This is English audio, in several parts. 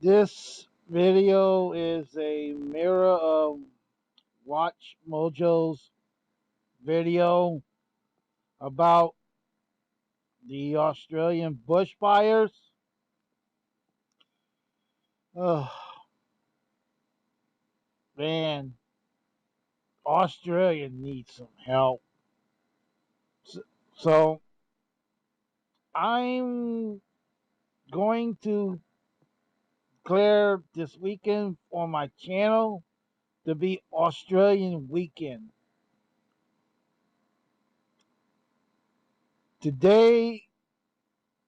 This video is a mirror of Watch Mojo's video about the Australian bushfires. Oh, man, Australia needs some help. So I'm going to declare this weekend on my channel to be Australian weekend. Today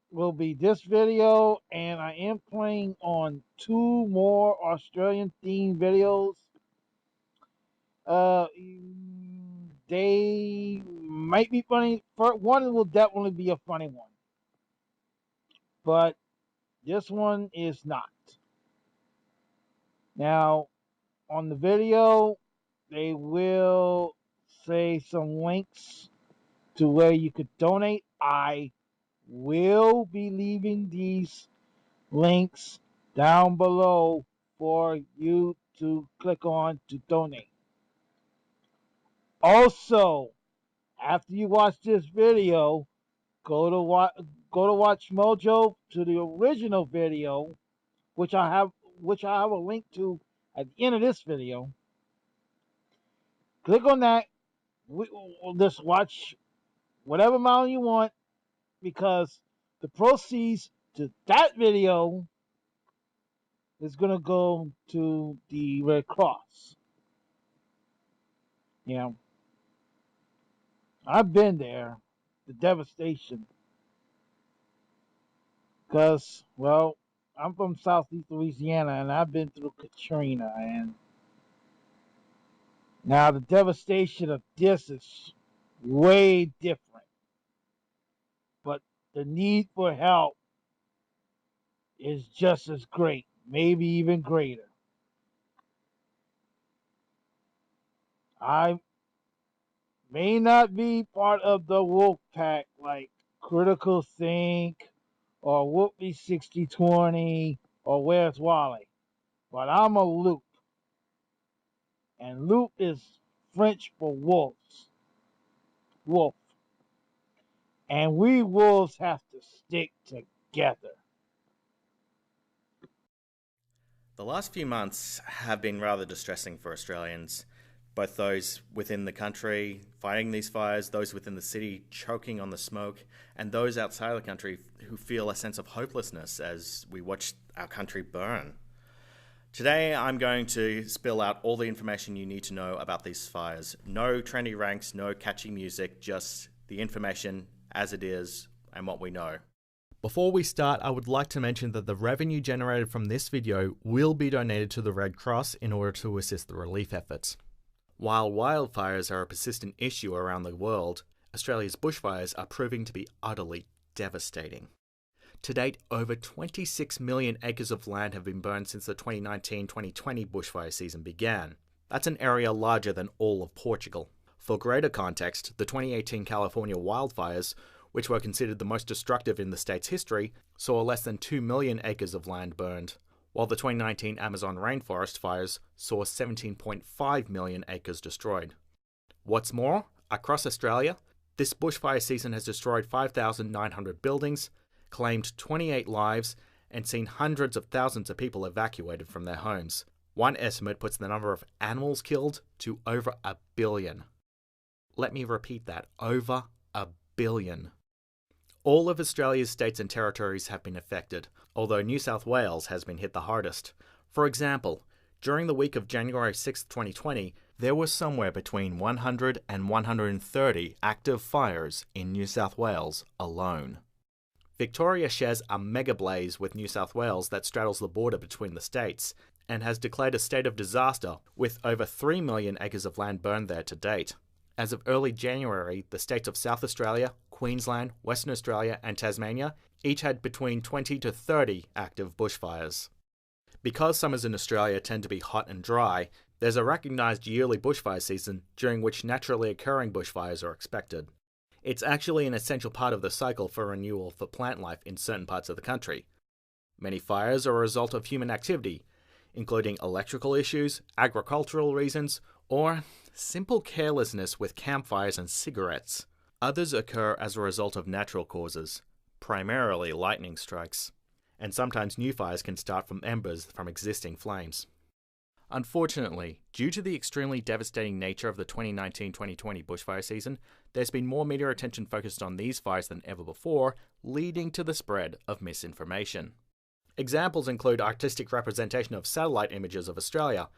will be this video, and I am playing on two more Australian themed videos. Uh, they might be funny. One will definitely be a funny one, but this one is not. Now, on the video, they will say some links to where you could donate. I will be leaving these links down below for you to click on to donate. Also, after you watch this video, go to Watch Mojo to the original video, which I have a link to at the end of this video. Click on that. We'll just watch whatever amount you want, because the proceeds to that video is going to go to the Red Cross. You know, I've been there, the devastation, because, well, I'm from Southeast Louisiana, and I've been through Katrina, and now the devastation of this is way different, but the need for help is just as great, maybe even greater. I may not be part of the wolf pack like Critical Think or Whoopi 6020 or Where's Wally, but I'm a loop, and loop is French for wolves, wolf, and we wolves have to stick together. The last few months have been rather distressing for Australians, both those within the country fighting these fires, those within the city choking on the smoke, and those outside the country who feel a sense of hopelessness as we watch our country burn. Today I'm going to spill out all the information you need to know about these fires. No trendy ranks, no catchy music, just the information as it is and what we know. Before we start, I would like to mention that the revenue generated from this video will be donated to the Red Cross in order to assist the relief efforts. While wildfires are a persistent issue around the world, Australia's bushfires are proving to be utterly devastating. To date, over 26 million acres of land have been burned since the 2019-2020 bushfire season began. That's an area larger than all of Portugal. For greater context, the 2018 California wildfires, which were considered the most destructive in the state's history, saw less than 2 million acres of land burned, while the 2019 Amazon rainforest fires saw 17.5 million acres destroyed. What's more, across Australia, this bushfire season has destroyed 5,900 buildings, claimed 28 lives, and seen hundreds of thousands of people evacuated from their homes. One estimate puts the number of animals killed to over 1 billion. Let me repeat that, over 1 billion. All of Australia's states and territories have been affected, although New South Wales has been hit the hardest. For example, during the week of January 6, 2020, there were somewhere between 100 and 130 active fires in New South Wales alone. Victoria shares a mega blaze with New South Wales that straddles the border between the states, and has declared a state of disaster with over 3 million acres of land burned there to date. As of early January, the states of South Australia, Queensland, Western Australia, and Tasmania each had between 20 to 30 active bushfires. Because summers in Australia tend to be hot and dry, there's a recognised yearly bushfire season during which naturally occurring bushfires are expected. It's actually an essential part of the cycle for renewal for plant life in certain parts of the country. Many fires are a result of human activity, including electrical issues, agricultural reasons, or simple carelessness with campfires and cigarettes. Others occur as a result of natural causes, primarily lightning strikes, and sometimes new fires can start from embers from existing flames. Unfortunately, due to the extremely devastating nature of the 2019-2020 bushfire season, there's been more media attention focused on these fires than ever before, leading to the spread of misinformation. Examples include artistic representation of satellite images of Australia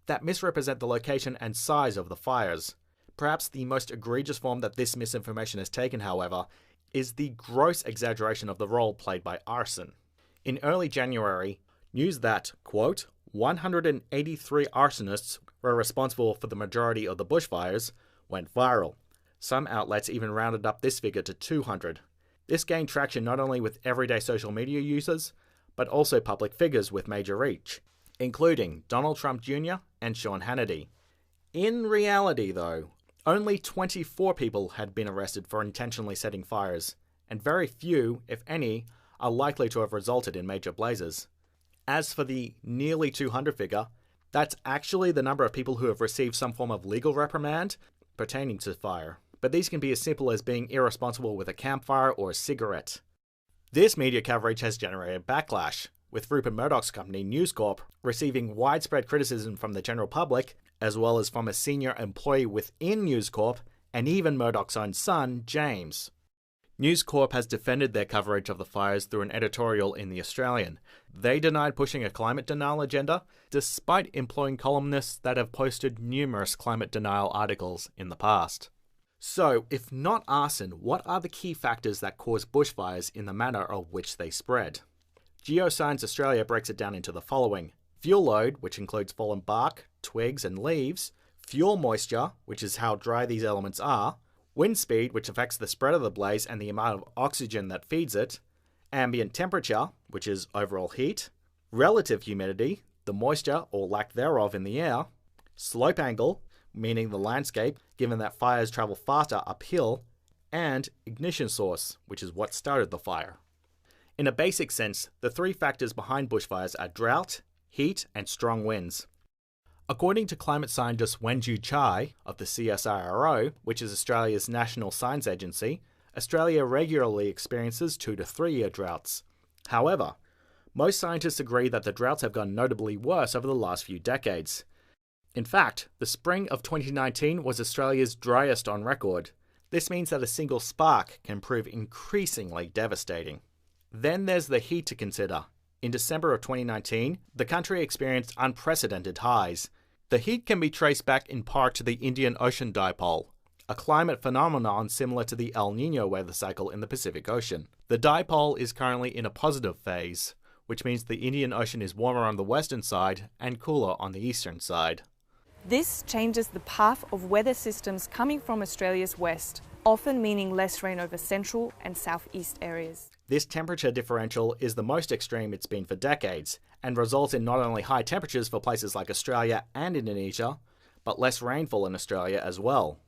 that misrepresent the location and size of the fires. Perhaps the most egregious form that this misinformation has taken, however, is the gross exaggeration of the role played by arson. In early January, news that, quote, 183 arsonists were responsible for the majority of the bushfires went viral. Some outlets even rounded up this figure to 200. This gained traction not only with everyday social media users, but also public figures with major reach, including Donald Trump Jr. and Sean Hannity. In reality, though, only 24 people had been arrested for intentionally setting fires, and very few, if any, are likely to have resulted in major blazes. As for the nearly 200 figure, that's actually the number of people who have received some form of legal reprimand pertaining to fire, but these can be as simple as being irresponsible with a campfire or a cigarette. This media coverage has generated backlash, with Rupert Murdoch's company News Corp receiving widespread criticism from the general public, as well as from a senior employee within News Corp, and even Murdoch's own son, James. News Corp has defended their coverage of the fires through an editorial in The Australian. They denied pushing a climate denial agenda, despite employing columnists that have posted numerous climate denial articles in the past. So, if not arson, what are the key factors that cause bushfires in the manner of which they spread? Geoscience Australia breaks it down into the following: fuel load, which includes fallen bark, twigs, and leaves; fuel moisture, which is how dry these elements are; wind speed, which affects the spread of the blaze and the amount of oxygen that feeds it; ambient temperature, which is overall heat; relative humidity, the moisture or lack thereof in the air; slope angle, meaning the landscape, given that fires travel faster uphill; and ignition source, which is what started the fire. In a basic sense, the three factors behind bushfires are drought, heat, and strong winds. According to climate scientist Wenju Chai of the CSIRO, which is Australia's national science agency, Australia regularly experiences 2 to 3 year droughts. However, most scientists agree that the droughts have gone notably worse over the last few decades. In fact, the spring of 2019 was Australia's driest on record. This means that a single spark can prove increasingly devastating. Then there's the heat to consider. In December of 2019, the country experienced unprecedented highs. The heat can be traced back in part to the Indian Ocean dipole, a climate phenomenon similar to the El Niño weather cycle in the Pacific Ocean. The dipole is currently in a positive phase, which means the Indian Ocean is warmer on the western side and cooler on the eastern side. This changes the path of weather systems coming from Australia's west, often meaning less rain over central and southeast areas. This temperature differential is the most extreme it's been for decades, and results in not only high temperatures for places like Australia and Indonesia, but less rainfall in Australia as well.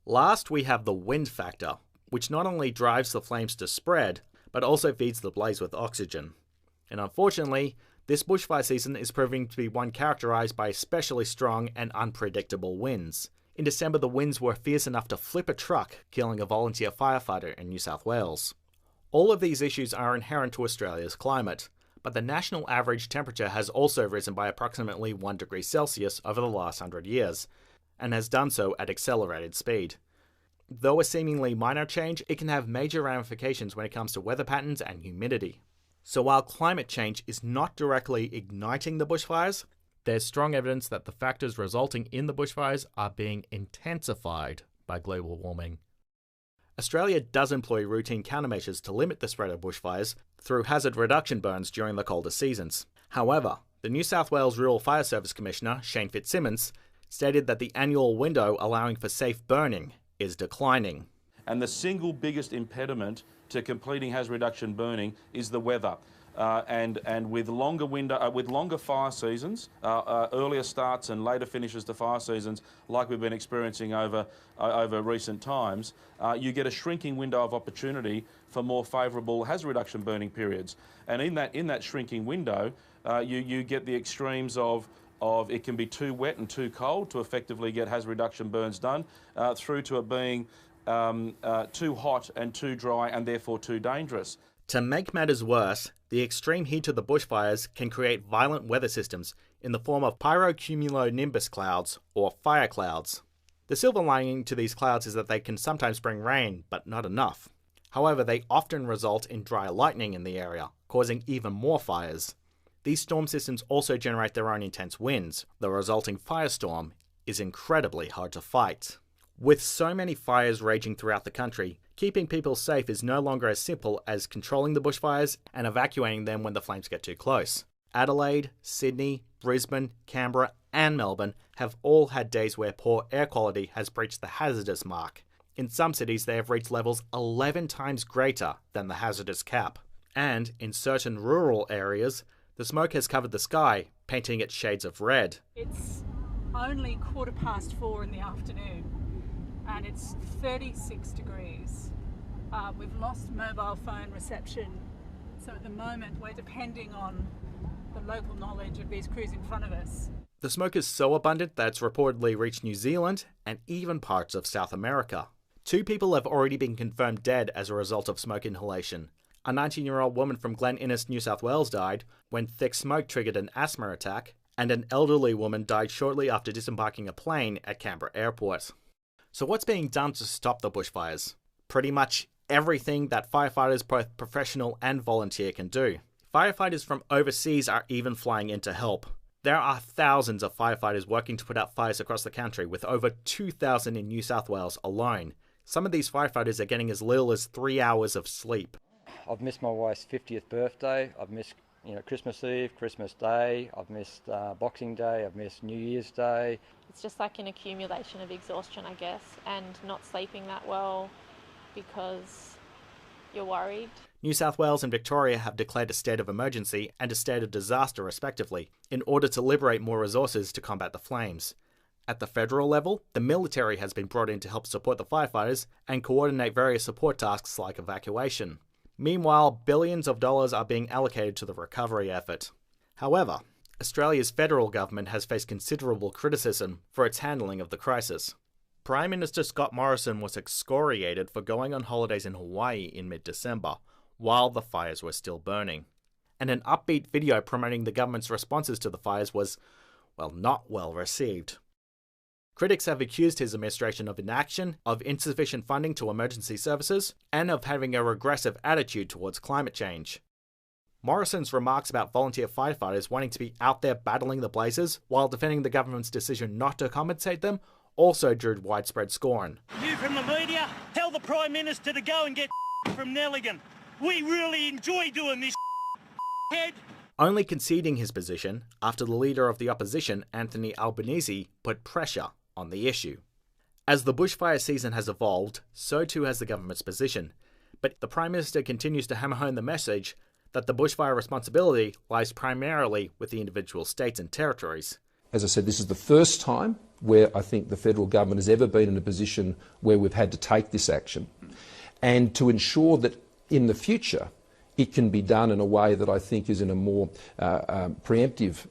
Last, we have the wind factor, which not only drives the flames to spread, but also feeds the blaze with oxygen. And unfortunately, this bushfire season is proving to be one characterized by especially strong and unpredictable winds. In December, the winds were fierce enough to flip a truck, killing a volunteer firefighter in New South Wales. All of these issues are inherent to Australia's climate, but the national average temperature has also risen by approximately 1 degree Celsius over the last 100 years, and has done so at accelerated speed. Though a seemingly minor change, it can have major ramifications when it comes to weather patterns and humidity. So while climate change is not directly igniting the bushfires, there's strong evidence that the factors resulting in the bushfires are being intensified by global warming. Australia does employ routine countermeasures to limit the spread of bushfires through hazard reduction burns during the colder seasons. However, the New South Wales Rural Fire Service Commissioner, Shane Fitzsimmons, stated that the annual window allowing for safe burning is declining. And the single biggest impediment to completing hazard reduction burning is the weather. and with longer fire seasons, earlier starts and later finishes to fire seasons, like we've been experiencing over recent times, you get a shrinking window of opportunity for more favourable hazard reduction burning periods. And in that shrinking window, you get the extremes of it can be too wet and too cold to effectively get hazard reduction burns done, through to it being too hot and too dry and therefore too dangerous. To make matters worse, the extreme heat of the bushfires can create violent weather systems in the form of pyrocumulonimbus clouds, or fire clouds. The silver lining to these clouds is that they can sometimes bring rain, but not enough. However, they often result in dry lightning in the area, causing even more fires. These storm systems also generate their own intense winds. The resulting firestorm is incredibly hard to fight. With so many fires raging throughout the country, keeping people safe is no longer as simple as controlling the bushfires and evacuating them when the flames get too close. Adelaide, Sydney, Brisbane, Canberra and Melbourne have all had days where poor air quality has breached the hazardous mark. In some cities they have reached levels 11 times greater than the hazardous cap. And in certain rural areas, the smoke has covered the sky, painting it shades of red. It's only 4:15 in the afternoon and it's 36 degrees. We've lost mobile phone reception, so at the moment we're depending on the local knowledge of these crews in front of us. The smoke is so abundant that it's reportedly reached New Zealand and even parts of South America. 2 people have already been confirmed dead as a result of smoke inhalation. A 19-year-old woman from Glen Innes, New South Wales died when thick smoke triggered an asthma attack, and an elderly woman died shortly after disembarking a plane at Canberra Airport. So what's being done to stop the bushfires? Pretty much everything that firefighters, both professional and volunteer, can do. Firefighters from overseas are even flying in to help. There are thousands of firefighters working to put out fires across the country, with over 2,000 in New South Wales alone. Some of these firefighters are getting as little as 3 hours of sleep. I've missed my wife's 50th birthday. I've missed Christmas Eve, Christmas Day. I've missed Boxing Day. I've missed New Year's Day. It's just like an accumulation of exhaustion, I guess, and not sleeping that well because you're worried. New South Wales and Victoria have declared a state of emergency and a state of disaster respectively, in order to liberate more resources to combat the flames. At the federal level, the military has been brought in to help support the firefighters and coordinate various support tasks like evacuation. Meanwhile, billions of dollars are being allocated to the recovery effort. However, Australia's federal government has faced considerable criticism for its handling of the crisis. Prime Minister Scott Morrison was excoriated for going on holidays in Hawaii in mid-December, while the fires were still burning. And an upbeat video promoting the government's responses to the fires was, well, not well received. Critics have accused his administration of inaction, of insufficient funding to emergency services, and of having a regressive attitude towards climate change. Morrison's remarks about volunteer firefighters wanting to be out there battling the blazes while defending the government's decision not to compensate them also drew widespread scorn. You from the media, tell the Prime Minister to go and get from Nelligan. We really enjoy doing this head. Only conceding his position after the leader of the opposition, Anthony Albanese, put pressure on the issue. As the bushfire season has evolved, so too has the government's position, but the Prime Minister continues to hammer home the message that the bushfire responsibility lies primarily with the individual states and territories. As I said, this is the first time where I think the federal government has ever been in a position where we've had to take this action. And to ensure that in the future it can be done in a way that I think is in a more preemptive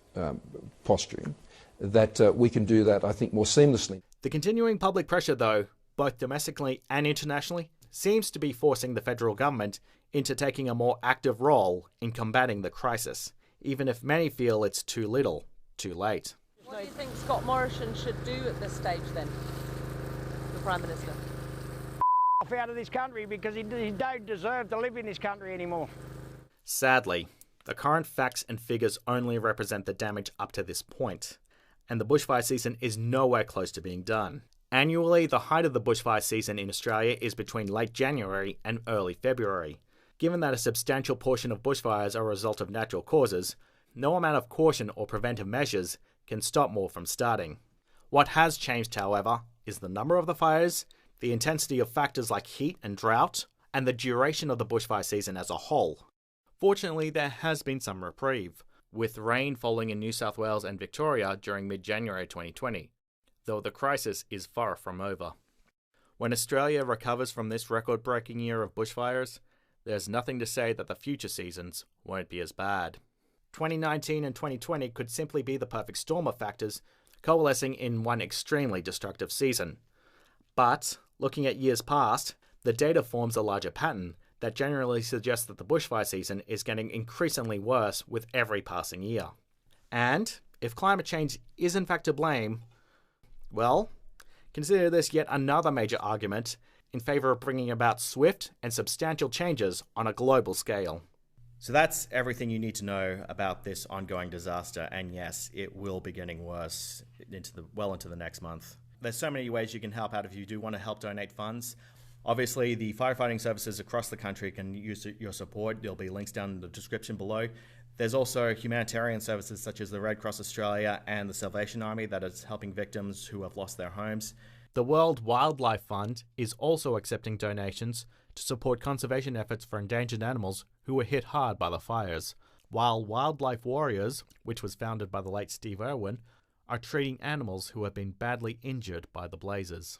posturing, that we can do that, I think, more seamlessly. The continuing public pressure, though, both domestically and internationally, seems to be forcing the federal government into taking a more active role in combating the crisis, even if many feel it's too little, too late. What do you think Scott Morrison should do at this stage then, the Prime Minister? Out of this country because he don't deserve to live in this country anymore. Sadly, the current facts and figures only represent the damage up to this point, and the bushfire season is nowhere close to being done. Annually, the height of the bushfire season in Australia is between late January and early February. Given that a substantial portion of bushfires are a result of natural causes, no amount of caution or preventive measures can stop more from starting. What has changed, however, is the number of the fires, the intensity of factors like heat and drought, and the duration of the bushfire season as a whole. Fortunately, there has been some reprieve, with rain falling in New South Wales and Victoria during mid-January 2020, though the crisis is far from over. When Australia recovers from this record-breaking year of bushfires, there's nothing to say that the future seasons won't be as bad. 2019 and 2020 could simply be the perfect storm of factors coalescing in one extremely destructive season. But, looking at years past, the data forms a larger pattern that generally suggests that the bushfire season is getting increasingly worse with every passing year. And, if climate change is in fact to blame, well, consider this yet another major argument in favour of bringing about swift and substantial changes on a global scale. So that's everything you need to know about this ongoing disaster, and yes, it will be getting worse into the next month. There's so many ways you can help out if you do want to help donate funds. Obviously, the firefighting services across the country can use your support. There'll be links down in the description below. There's also humanitarian services such as the Red Cross Australia and the Salvation Army that is helping victims who have lost their homes. The World Wildlife Fund is also accepting donations to support conservation efforts for endangered animals who were hit hard by the fires, while Wildlife Warriors, which was founded by the late Steve Irwin, are treating animals who have been badly injured by the blazes.